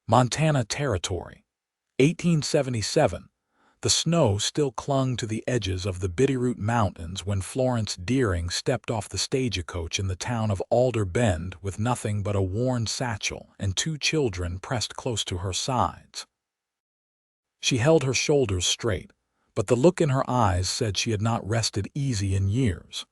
Montana Territory, 1877. The snow still clung to the edges of the Bitterroot Mountains when Florence Deering stepped off the stagecoach in the town of Alder Bend with nothing but a worn satchel and 2 children pressed close to her sides. She held her shoulders straight, but the look in her eyes said she had not rested easy in years.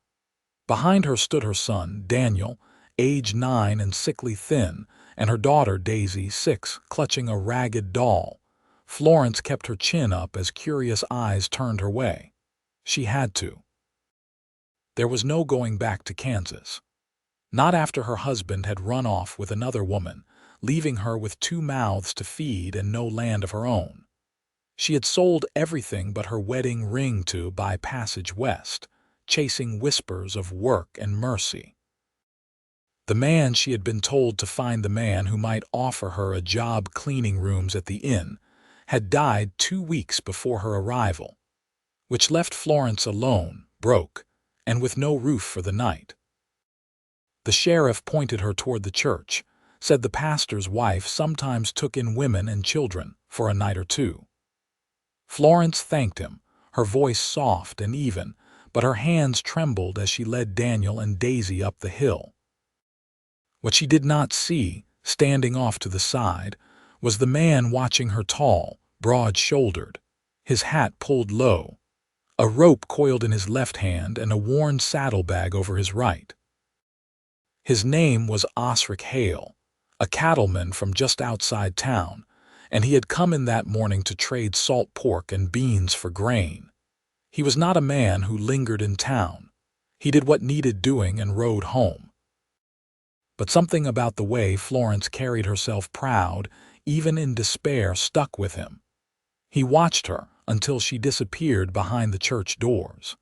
Behind her stood her son, Daniel, age 9 and sickly thin, and her daughter, Daisy, 6, clutching a ragged doll. Florence kept her chin up as curious eyes turned her way. She had to. There was no going back to Kansas. Not after her husband had run off with another woman, leaving her with 2 mouths to feed and no land of her own. She had sold everything but her wedding ring to buy passage west, chasing whispers of work and mercy. The man she had been told to find the man who might offer her a job cleaning rooms at the inn had died 2 weeks before her arrival, which left Florence alone, broke, and with no roof for the night. The sheriff pointed her toward the church, said the pastor's wife sometimes took in women and children for a night or 2. Florence thanked him, her voice soft and even, but her hands trembled as she led Daniel and Daisy up the hill. What she did not see, standing off to the side, was the man watching her, tall, broad-shouldered, his hat pulled low, a rope coiled in his left hand and a worn saddlebag over his right. His name was Osric Hale, a cattleman from just outside town, and he had come in that morning to trade salt pork and beans for grain. He was not a man who lingered in town. He did what needed doing and rode home. But something about the way Florence carried herself, proud, even in despair, stuck with him. He watched her until she disappeared behind the church doors.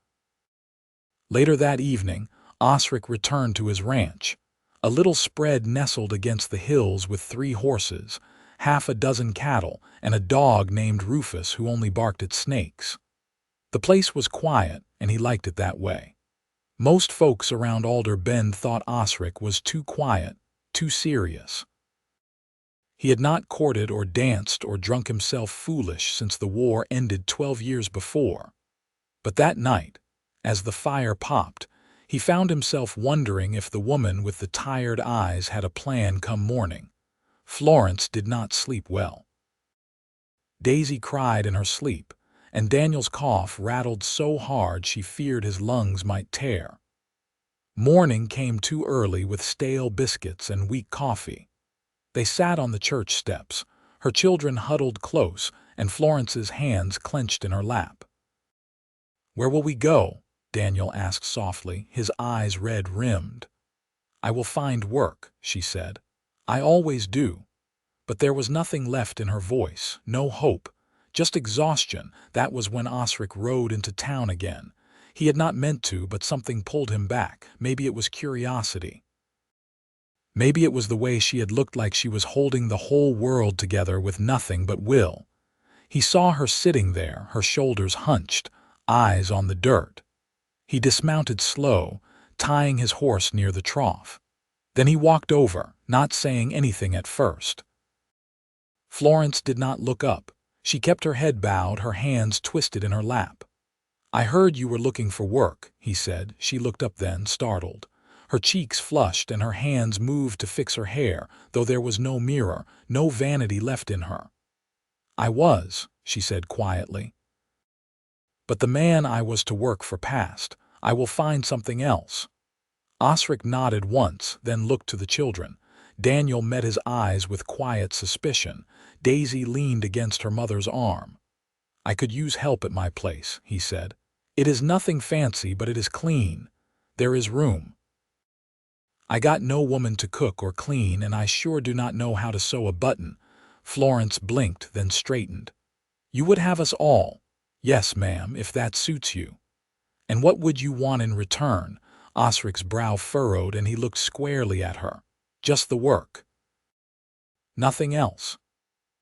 Later that evening, Osric returned to his ranch, a little spread nestled against the hills with 3 horses, half a dozen cattle, and a dog named Rufus who only barked at snakes. The place was quiet, and he liked it that way. Most folks around Alder Bend thought Osric was too quiet, too serious. He had not courted or danced or drunk himself foolish since the war ended 12 years before. But that night, as the fire popped, he found himself wondering if the woman with the tired eyes had a plan come morning. Florence did not sleep well. Daisy cried in her sleep, and Daniel's cough rattled so hard she feared his lungs might tear. Morning came too early with stale biscuits and weak coffee. They sat on the church steps, her children huddled close, and Florence's hands clenched in her lap. "Where will we go?" Daniel asked softly, his eyes red-rimmed. "I will find work," she said. "I always do." But there was nothing left in her voice, no hope, just exhaustion. That was when Osric rode into town again. He had not meant to, but something pulled him back. Maybe it was curiosity. Maybe it was the way she had looked like she was holding the whole world together with nothing but will. He saw her sitting there, her shoulders hunched, eyes on the dirt. He dismounted slow, tying his horse near the trough. Then he walked over, not saying anything at first. Florence did not look up. She kept her head bowed, her hands twisted in her lap. "I heard you were looking for work," he said. She looked up then, startled. Her cheeks flushed and her hands moved to fix her hair, though there was no mirror, no vanity left in her. "I was," she said quietly. "But the man I was to work for passed. I will find something else." Osric nodded once, then looked to the children. Daniel met his eyes with quiet suspicion. Daisy leaned against her mother's arm. "I could use help at my place," he said. "It is nothing fancy, but it is clean. There is room. I got no woman to cook or clean, and I sure do not know how to sew a button." Florence blinked, then straightened. "You would have us all?" "Yes, ma'am, if that suits you." "And what would you want in return?" Osric's brow furrowed, and he looked squarely at her. "Just the work. Nothing else."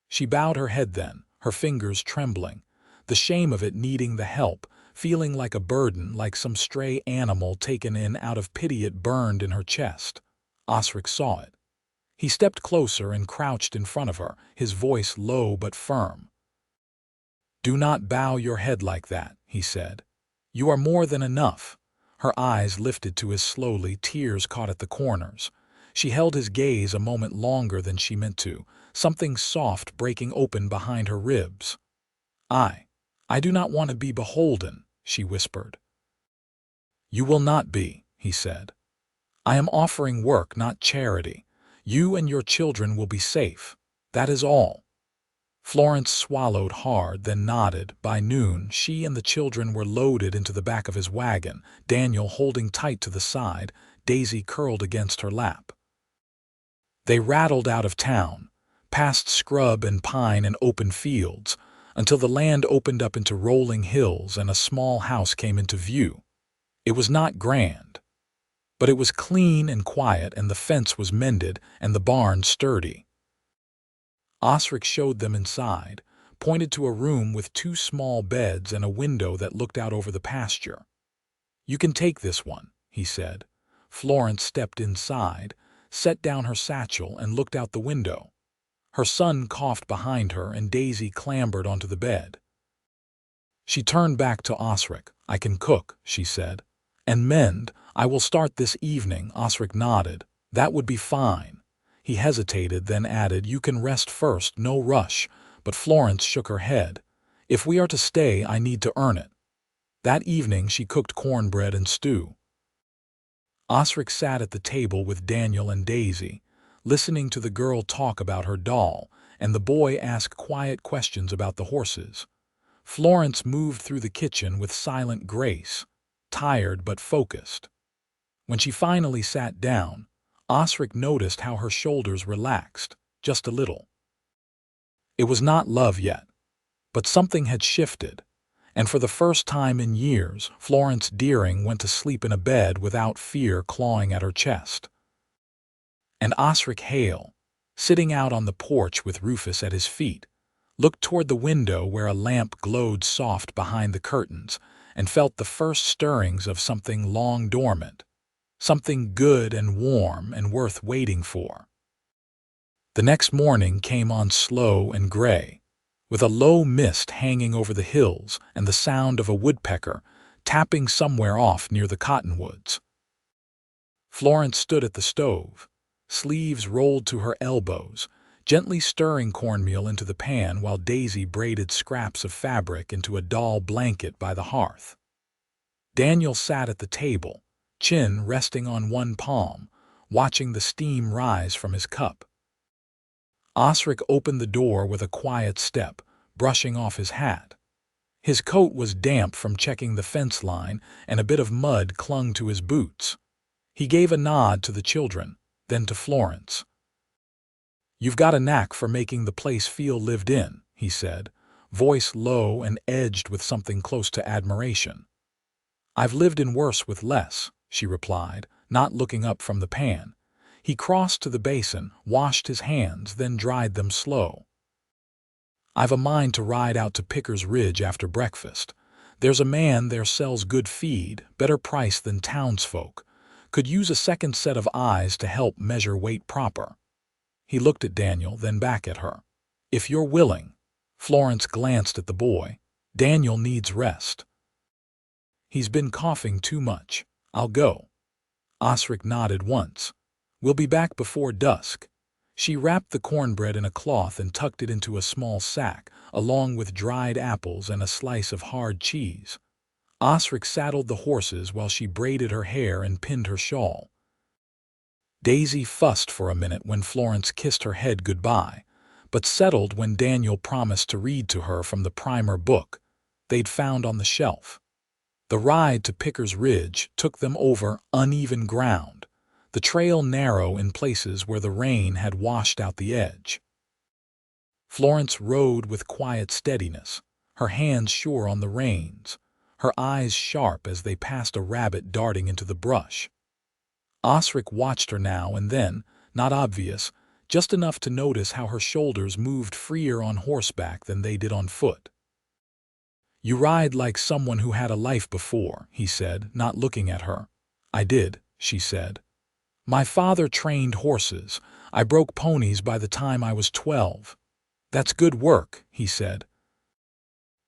She bowed her head then, her fingers trembling. The shame of it, needing the help, feeling like a burden, like some stray animal taken in out of pity, it burned in her chest. Osric saw it. He stepped closer and crouched in front of her, his voice low but firm. "Do not bow your head like that," he said. "You are more than enough." Her eyes lifted to his slowly, tears caught at the corners. She held his gaze a moment longer than she meant to, something soft breaking open behind her ribs. I do not want to be beholden," she whispered. "You will not be," he said. "I am offering work, not charity. You and your children will be safe. That is all." Florence swallowed hard, then nodded. By noon, she and the children were loaded into the back of his wagon, Daniel holding tight to the side, Daisy curled against her lap. They rattled out of town, past scrub and pine and open fields, until the land opened up into rolling hills and a small house came into view. It was not grand, but it was clean and quiet, and the fence was mended and the barn sturdy. Osric showed them inside, pointed to a room with 2 small beds and a window that looked out over the pasture. "You can take this one," he said. Florence stepped inside, set down her satchel, and looked out the window. Her son coughed behind her, and Daisy clambered onto the bed. She turned back to Osric. "I can cook," she said. "And mend. I will start this evening." Osric nodded. "That would be fine." He hesitated, then added, "You can rest first, no rush." But Florence shook her head. "If we are to stay, I need to earn it." That evening she cooked cornbread and stew. Osric sat at the table with Daniel and Daisy, listening to the girl talk about her doll, and the boy ask quiet questions about the horses. Florence moved through the kitchen with silent grace, tired but focused. When she finally sat down, Osric noticed how her shoulders relaxed, just a little. It was not love yet, but something had shifted, and for the first time in years, Florence Deering went to sleep in a bed without fear clawing at her chest. And Osric Hale, sitting out on the porch with Rufus at his feet, looked toward the window where a lamp glowed soft behind the curtains and felt the first stirrings of something long dormant, something good and warm and worth waiting for. The next morning came on slow and gray, with a low mist hanging over the hills and the sound of a woodpecker tapping somewhere off near the cottonwoods. Florence stood at the stove, sleeves rolled to her elbows, gently stirring cornmeal into the pan while Daisy braided scraps of fabric into a doll blanket by the hearth. Daniel sat at the table, chin resting on one palm, watching the steam rise from his cup. Osric opened the door with a quiet step, brushing off his hat. His coat was damp from checking the fence line, and a bit of mud clung to his boots. He gave a nod to the children, then to Florence. "You've got a knack for making the place feel lived in," he said, voice low and edged with something close to admiration. "I've lived in worse with less," she replied, not looking up from the pan. He crossed to the basin, washed his hands, then dried them slow. "I've a mind to ride out to Picker's Ridge after breakfast. There's a man there sells good feed, better price than townsfolk. Could use a second set of eyes to help measure weight proper." He looked at Daniel, then back at her. "If you're willing." Florence glanced at the boy. "Daniel needs rest. He's been coughing too much. I'll go." Osric nodded once. "We'll be back before dusk." She wrapped the cornbread in a cloth and tucked it into a small sack, along with dried apples and a slice of hard cheese. Osric saddled the horses while she braided her hair and pinned her shawl. Daisy fussed for a minute when Florence kissed her head goodbye, but settled when Daniel promised to read to her from the primer book they'd found on the shelf. The ride to Picker's Ridge took them over uneven ground, the trail narrow in places where the rain had washed out the edge. Florence rode with quiet steadiness, her hands sure on the reins, her eyes sharp as they passed a rabbit darting into the brush. Osric watched her now and then, not obvious, just enough to notice how her shoulders moved freer on horseback than they did on foot. "You ride like someone who had a life before," he said, not looking at her. "I did," she said. "My father trained horses. I broke ponies by the time I was 12. That's good work, he said.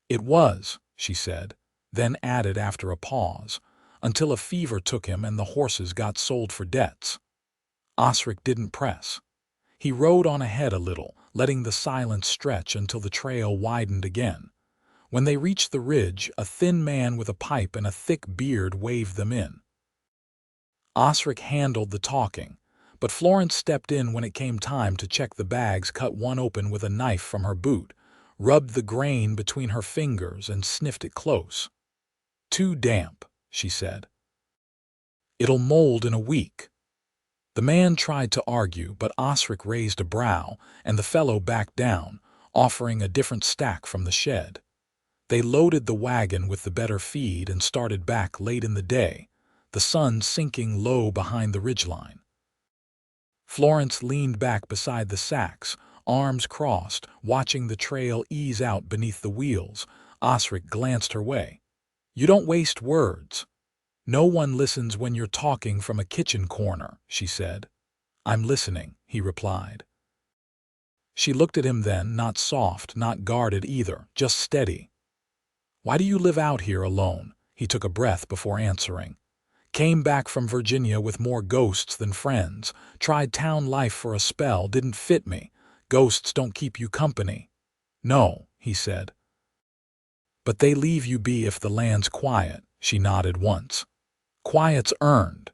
It was, she said, then added after a pause, until a fever took him and the horses got sold for debts. Osric didn't press. He rode on ahead a little, letting the silence stretch until the trail widened again. When they reached the ridge, a thin man with a pipe and a thick beard waved them in. Osric handled the talking, but Florence stepped in when it came time to check the bags, cut one open with a knife from her boot, rubbed the grain between her fingers and sniffed it close. Too damp, she said. It'll mold in a week. The man tried to argue, but Osric raised a brow, and the fellow backed down, offering a different stack from the shed. They loaded the wagon with the better feed and started back late in the day, the sun sinking low behind the ridgeline. Florence leaned back beside the sacks, arms crossed, watching the trail ease out beneath the wheels. Osric glanced her way. "You don't waste words. No one listens when you're talking from a kitchen corner," she said. "I'm listening," he replied. She looked at him then, not soft, not guarded either, just steady. "Why do you live out here alone?" He took a breath before answering. "Came back from Virginia with more ghosts than friends. Tried town life for a spell, didn't fit me. Ghosts don't keep you company." "No," he said. "But they leave you be if the land's quiet," she nodded once. "Quiet's earned."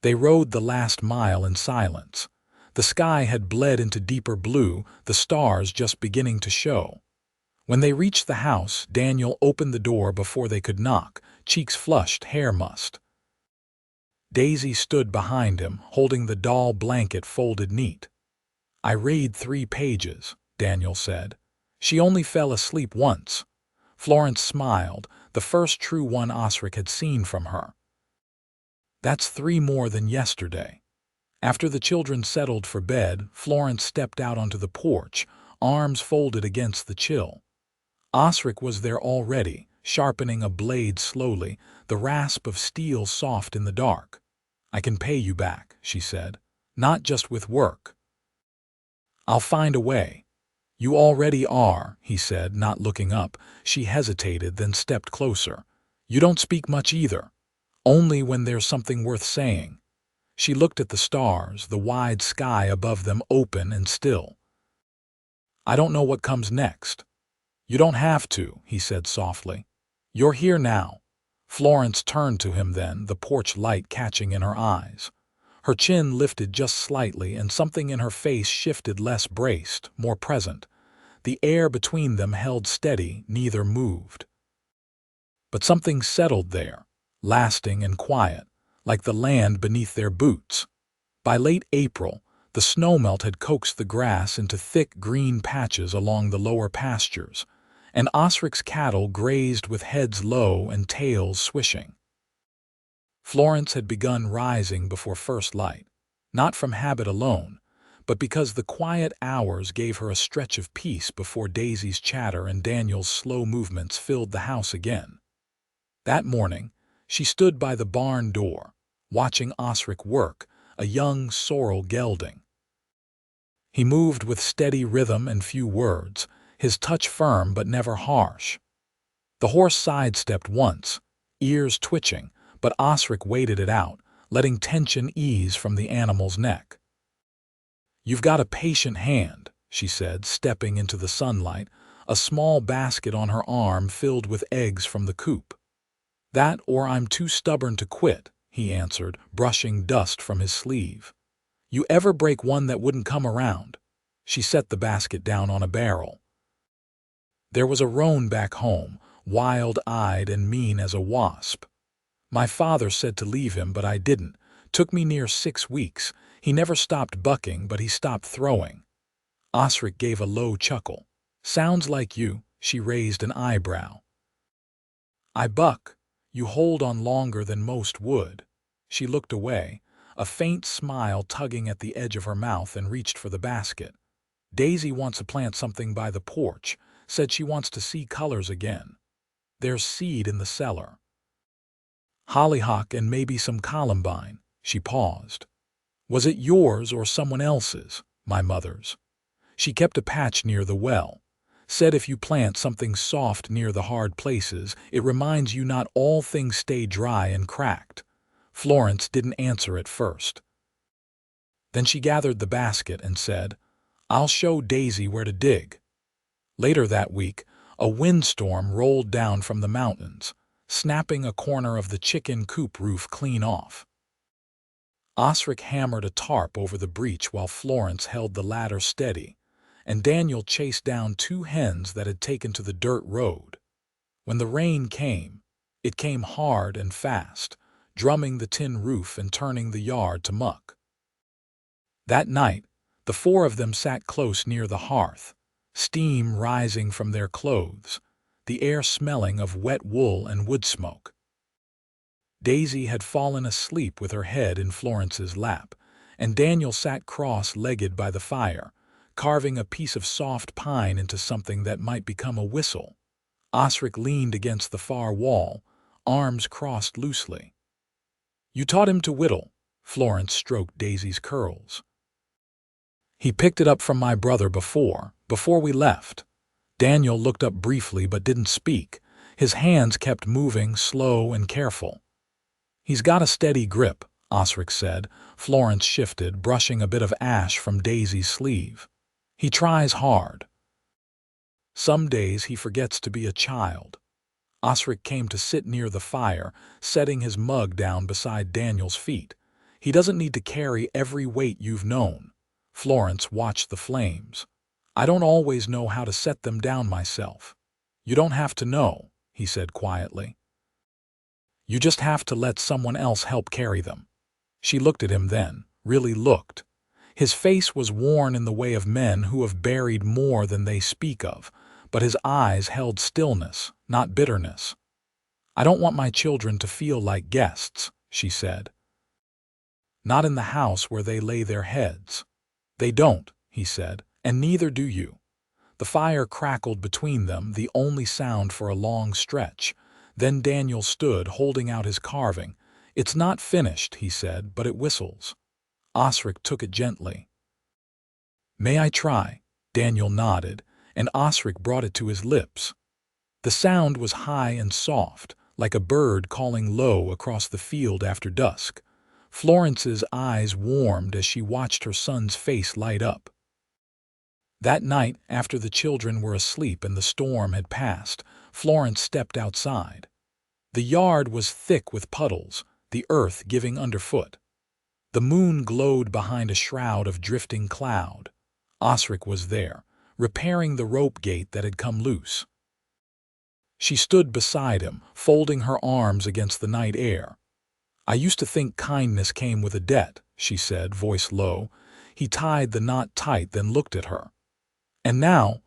They rode the last mile in silence. The sky had bled into deeper blue, the stars just beginning to show. When they reached the house, Daniel opened the door before they could knock, cheeks flushed, hair mussed. Daisy stood behind him, holding the doll blanket folded neat. "I read 3 pages," Daniel said. "She only fell asleep once." Florence smiled, the first true one Osric had seen from her. "That's 3 more than yesterday." After the children settled for bed, Florence stepped out onto the porch, arms folded against the chill. Osric was there already, sharpening a blade slowly, the rasp of steel soft in the dark. "I can pay you back," she said. "Not just with work." "I'll find a way." "You already are," he said, not looking up. She hesitated, then stepped closer. "You don't speak much either." "Only when there's something worth saying." She looked at the stars, the wide sky above them open and still. "I don't know what comes next." "You don't have to," he said softly. "You're here now." Florence turned to him then, the porch light catching in her eyes. Her chin lifted just slightly, and something in her face shifted, less braced, more present. The air between them held steady, neither moved. But something settled there, lasting and quiet, like the land beneath their boots. By late April, the snowmelt had coaxed the grass into thick green patches along the lower pastures, and Osric's cattle grazed with heads low and tails swishing. Florence had begun rising before first light, not from habit alone, but because the quiet hours gave her a stretch of peace before Daisy's chatter and Daniel's slow movements filled the house again. That morning, she stood by the barn door, watching Osric work, a young sorrel gelding. He moved with steady rhythm and few words, his touch firm but never harsh. The horse sidestepped once, ears twitching, but Osric waited it out, letting tension ease from the animal's neck. "You've got a patient hand," she said, stepping into the sunlight, a small basket on her arm filled with eggs from the coop. "That or I'm too stubborn to quit," he answered, brushing dust from his sleeve. "You ever break one that wouldn't come around?" She set the basket down on a barrel. "There was a roan back home, wild-eyed and mean as a wasp. My father said to leave him, but I didn't. Took me near 6 weeks. He never stopped bucking, but he stopped throwing." Osric gave a low chuckle. "Sounds like you." She raised an eyebrow. "I buck. You hold on longer than most would." She looked away, a faint smile tugging at the edge of her mouth, and reached for the basket. "Daisy wants to plant something by the porch. Said she wants to see colors again. There's seed in the cellar. Hollyhock and maybe some columbine." She paused. Was it yours or someone else's? My mother's. She kept a patch near the well. Said if you plant something soft near the hard places, it reminds you not all things stay dry and cracked. Florence didn't answer at first. Then she gathered the basket and said, I'll show Daisy where to dig. Later that week, a windstorm rolled down from the mountains, snapping a corner of the chicken coop roof clean off. Osric hammered a tarp over the breach while Florence held the ladder steady, and Daniel chased down 2 hens that had taken to the dirt road. When the rain came, it came hard and fast, drumming the tin roof and turning the yard to muck. That night, the 4 of them sat close near the hearth, steam rising from their clothes, the air smelling of wet wool and wood smoke. Daisy had fallen asleep with her head in Florence's lap, and Daniel sat cross-legged by the fire, carving a piece of soft pine into something that might become a whistle. Osric leaned against the far wall, arms crossed loosely. You taught him to whittle, Florence stroked Daisy's curls. He picked it up from my brother before we left. Daniel looked up briefly but didn't speak. His hands kept moving, slow and careful. He's got a steady grip, Osric said. Florence shifted, brushing a bit of ash from Daisy's sleeve. He tries hard. Some days he forgets to be a child. Osric came to sit near the fire, setting his mug down beside Daniel's feet. He doesn't need to carry every weight you've known. Florence watched the flames. I don't always know how to set them down myself. You don't have to know, he said quietly. You just have to let someone else help carry them. She looked at him then, really looked. His face was worn in the way of men who have buried more than they speak of, but his eyes held stillness, not bitterness. I don't want my children to feel like guests, she said. Not in the house where they lay their heads. They don't, he said, and neither do you. The fire crackled between them, the only sound for a long stretch. Then Daniel stood, holding out his carving. It's not finished, he said, but it whistles. Osric took it gently. May I try? Daniel nodded, and Osric brought it to his lips. The sound was high and soft, like a bird calling low across the field after dusk. Florence's eyes warmed as she watched her son's face light up. That night, after the children were asleep and the storm had passed, Florence stepped outside. The yard was thick with puddles, the earth giving underfoot. The moon glowed behind a shroud of drifting cloud. Osric was there, repairing the rope gate that had come loose. She stood beside him, folding her arms against the night air. I used to think kindness came with a debt, she said, voice low. He tied the knot tight, then looked at her. And now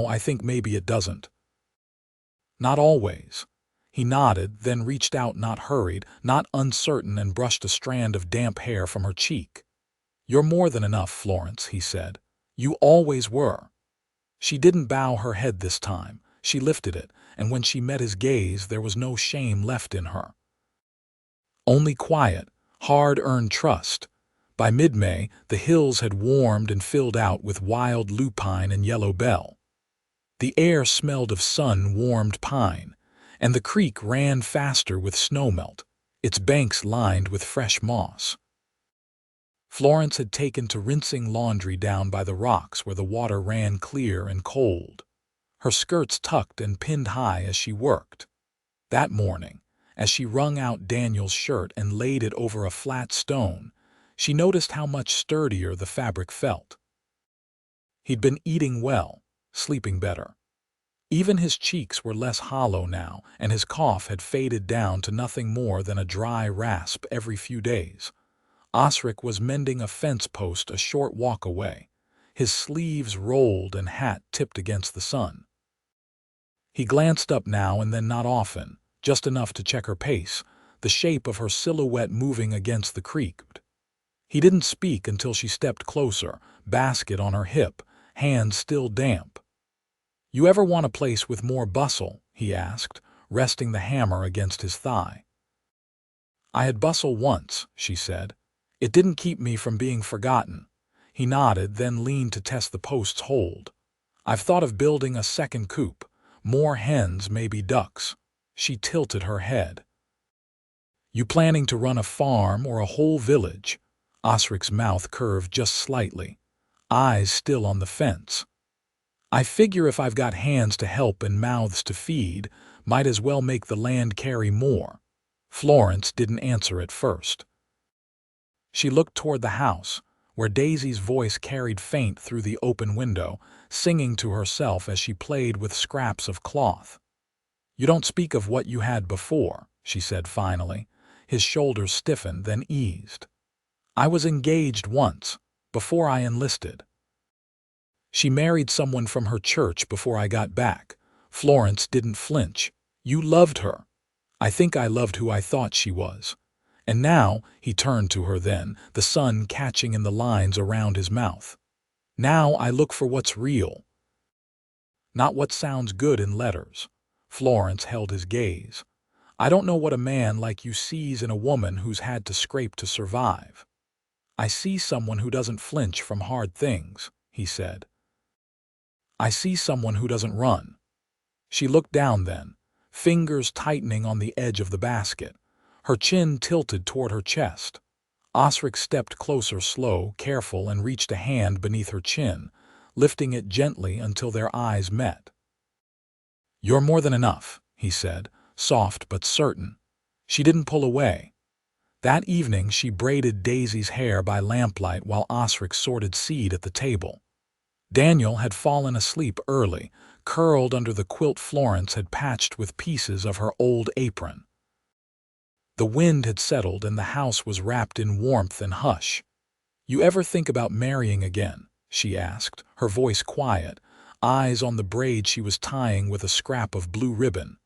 I think maybe it doesn't. Not always. He nodded, then reached out, not hurried, not uncertain, and brushed a strand of damp hair from her cheek. You're more than enough, Florence, he said. You always were. She didn't bow her head this time. She lifted it, and when she met his gaze, there was no shame left in her. Only quiet, hard-earned trust. By mid-May, the hills had warmed and filled out with wild lupine and yellow bell. The air smelled of sun-warmed pine, and the creek ran faster with snowmelt, its banks lined with fresh moss. Florence had taken to rinsing laundry down by the rocks where the water ran clear and cold, her skirts tucked and pinned high as she worked. That morning, as she wrung out Daniel's shirt and laid it over a flat stone, she noticed how much sturdier the fabric felt. He'd been eating well, sleeping better. Even his cheeks were less hollow now, and his cough had faded down to nothing more than a dry rasp every few days. Osric was mending a fence post a short walk away, his sleeves rolled and hat tipped against the sun. He glanced up now and then, not often, just enough to check her pace, the shape of her silhouette moving against the creek. He didn't speak until she stepped closer, basket on her hip, hands still damp. You ever want a place with more bustle? He asked, resting the hammer against his thigh. I had bustle once, she said, It didn't keep me from being forgotten. He nodded, then leaned to test the post's hold. I've thought of building a second coop. More hens, maybe ducks. She tilted her head. You planning to run a farm or a whole village? Osric's mouth curved just slightly, eyes still on the fence. I figure if I've got hands to help and mouths to feed, might as well make the land carry more. Florence didn't answer at first. She looked toward the house, where Daisy's voice carried faint through the open window, singing to herself as she played with scraps of cloth. You don't speak of what you had before, she said finally. His shoulders stiffened, then eased. I was engaged once, before I enlisted. She married someone from her church before I got back. Florence didn't flinch. You loved her. I think I loved who I thought she was. And now, he turned to her then, the sun catching in the lines around his mouth. Now I look for what's real, not what sounds good in letters. Florence held his gaze. I don't know what a man like you sees in a woman who's had to scrape to survive. I see someone who doesn't flinch from hard things, he said. I see someone who doesn't run. She looked down then, fingers tightening on the edge of the basket. Her chin tilted toward her chest. Osric stepped closer, slow, careful, and reached a hand beneath her chin, lifting it gently until their eyes met. You're more than enough, he said, soft but certain. She didn't pull away. That evening she braided Daisy's hair by lamplight while Osric sorted seed at the table. Daniel had fallen asleep early, curled under the quilt Florence had patched with pieces of her old apron. The wind had settled and the house was wrapped in warmth and hush. You ever think about marrying again? She asked, her voice quiet, eyes on the braid she was tying with a scrap of blue ribbon.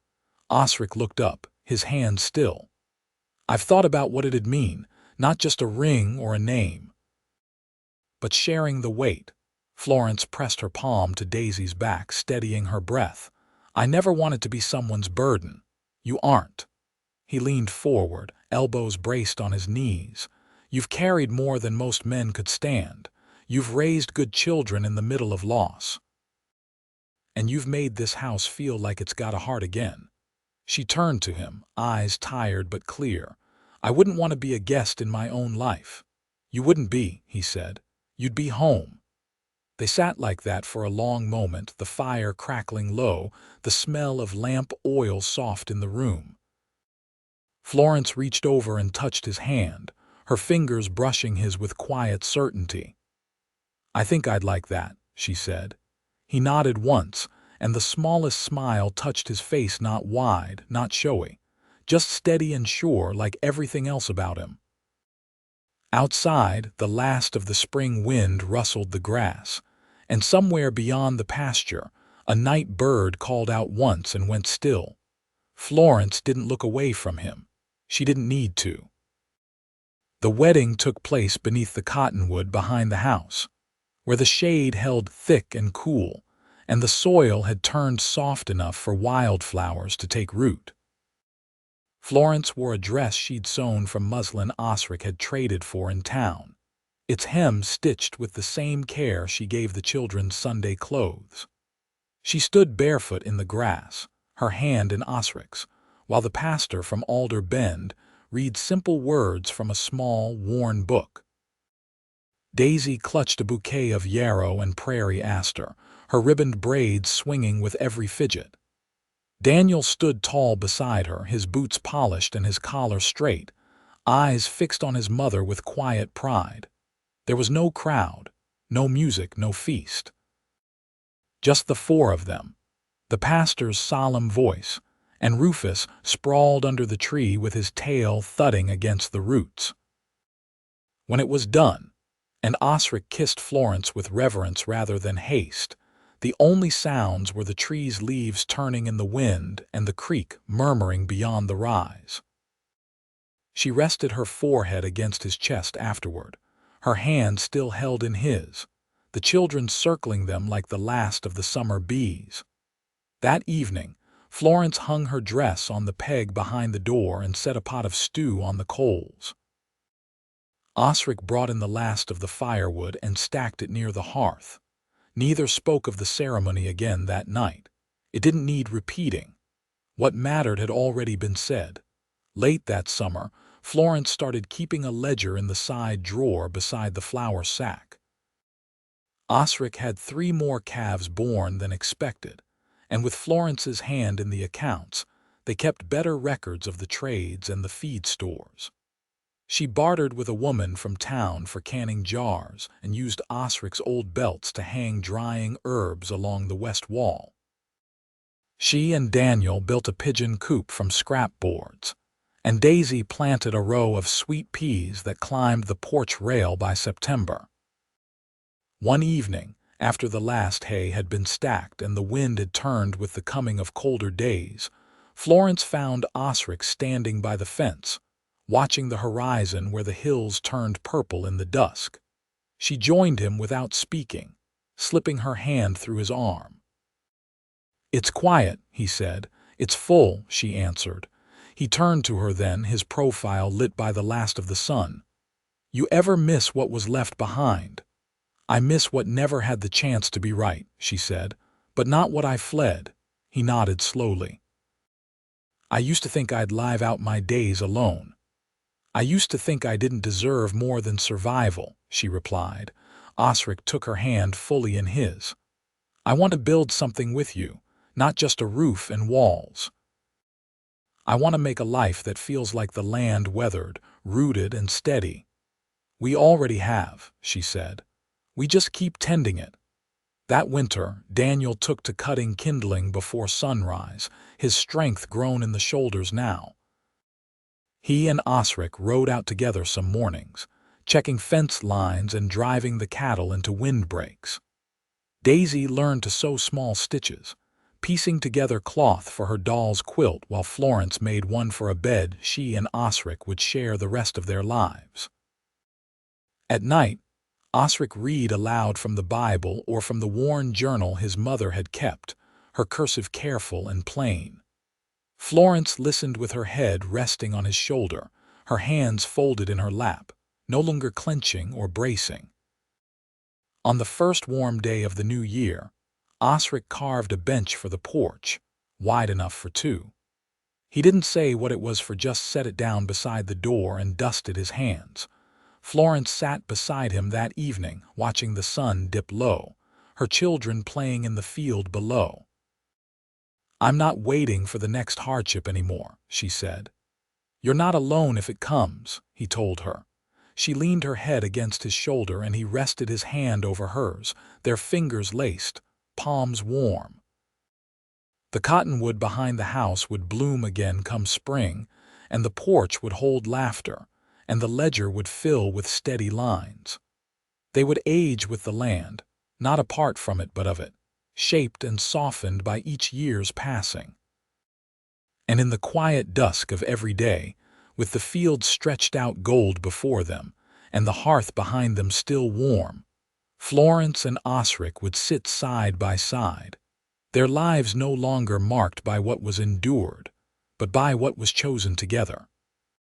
Osric looked up, his hand still. I've thought about what it'd mean, not just a ring or a name, but sharing the weight. Florence pressed her palm to Daisy's back, steadying her breath. I never wanted to be someone's burden. You aren't. He leaned forward, elbows braced on his knees. You've carried more than most men could stand. You've raised good children in the middle of loss. And you've made this house feel like it's got a heart again. She turned to him, eyes tired but clear. I wouldn't want to be a guest in my own life. You wouldn't be, he said. You'd be home. They sat like that for a long moment, the fire crackling low, the smell of lamp oil soft in the room. Florence reached over and touched his hand, her fingers brushing his with quiet certainty. I think I'd like that, she said. He nodded once, and the smallest smile touched his face, not wide, not showy, just steady and sure like everything else about him. Outside, the last of the spring wind rustled the grass, and somewhere beyond the pasture, a night bird called out once and went still. Florence didn't look away from him. She didn't need to. The wedding took place beneath the cottonwood behind the house, where the shade held thick and cool, and the soil had turned soft enough for wildflowers to take root. Florence wore a dress she'd sewn from muslin Osric had traded for in town, its hem stitched with the same care she gave the children's Sunday clothes. She stood barefoot in the grass, her hand in Osric's, while the pastor from Alder Bend read simple words from a small, worn book. Daisy clutched a bouquet of yarrow and prairie aster, her ribboned braids swinging with every fidget. Daniel stood tall beside her, his boots polished and his collar straight, eyes fixed on his mother with quiet pride. There was no crowd, no music, no feast. Just the four of them, the pastor's solemn voice, and Rufus sprawled under the tree with his tail thudding against the roots. When it was done, and Osric kissed Florence with reverence rather than haste, the only sounds were the tree's leaves turning in the wind and the creek murmuring beyond the rise. She rested her forehead against his chest afterward, her hand still held in his, the children circling them like the last of the summer bees. That evening, Florence hung her dress on the peg behind the door and set a pot of stew on the coals. Osric brought in the last of the firewood and stacked it near the hearth. Neither spoke of the ceremony again that night. It didn't need repeating. What mattered had already been said. Late that summer, Florence started keeping a ledger in the side drawer beside the flour sack. Osric had 3 more calves born than expected, and with Florence's hand in the accounts, they kept better records of the trades and the feed stores. She bartered with a woman from town for canning jars and used Osric's old belts to hang drying herbs along the west wall. She and Daniel built a pigeon coop from scrap boards, and Daisy planted a row of sweet peas that climbed the porch rail by September. One evening, after the last hay had been stacked and the wind had turned with the coming of colder days, Florence found Osric standing by the fence, watching the horizon where the hills turned purple in the dusk. She joined him without speaking, slipping her hand through his arm. "It's quiet," he said. "It's full," she answered. He turned to her then, his profile lit by the last of the sun. "You ever miss what was left behind?" "I miss what never had the chance to be right," she said, "but not what I fled." He nodded slowly. "I used to think I'd live out my days alone. I used to think I didn't deserve more than survival," she replied. Osric took her hand fully in his. "I want to build something with you, not just a roof and walls. I want to make a life that feels like the land weathered, rooted, and steady." "We already have," she said. "We just keep tending it." That winter, Daniel took to cutting kindling before sunrise, his strength grown in the shoulders now. He and Osric rode out together some mornings, checking fence lines and driving the cattle into windbreaks. Daisy learned to sew small stitches, piecing together cloth for her doll's quilt while Florence made one for a bed she and Osric would share the rest of their lives. At night, Osric read aloud from the Bible or from the worn journal his mother had kept, her cursive careful and plain. Florence listened with her head resting on his shoulder, her hands folded in her lap, no longer clenching or bracing. On the first warm day of the new year, Osric carved a bench for the porch, wide enough for 2. He didn't say what it was for, just set it down beside the door and dusted his hands. Florence sat beside him that evening, watching the sun dip low, her children playing in the field below. "I'm not waiting for the next hardship anymore," she said. "You're not alone if it comes," he told her. She leaned her head against his shoulder and he rested his hand over hers, their fingers laced, palms warm. The cottonwood behind the house would bloom again come spring, and the porch would hold laughter, and the ledger would fill with steady lines. They would age with the land, not apart from it but of it, shaped and softened by each year's passing. And in the quiet dusk of every day, with the fields stretched out gold before them, and the hearth behind them still warm, Florence and Osric would sit side by side, their lives no longer marked by what was endured, but by what was chosen together.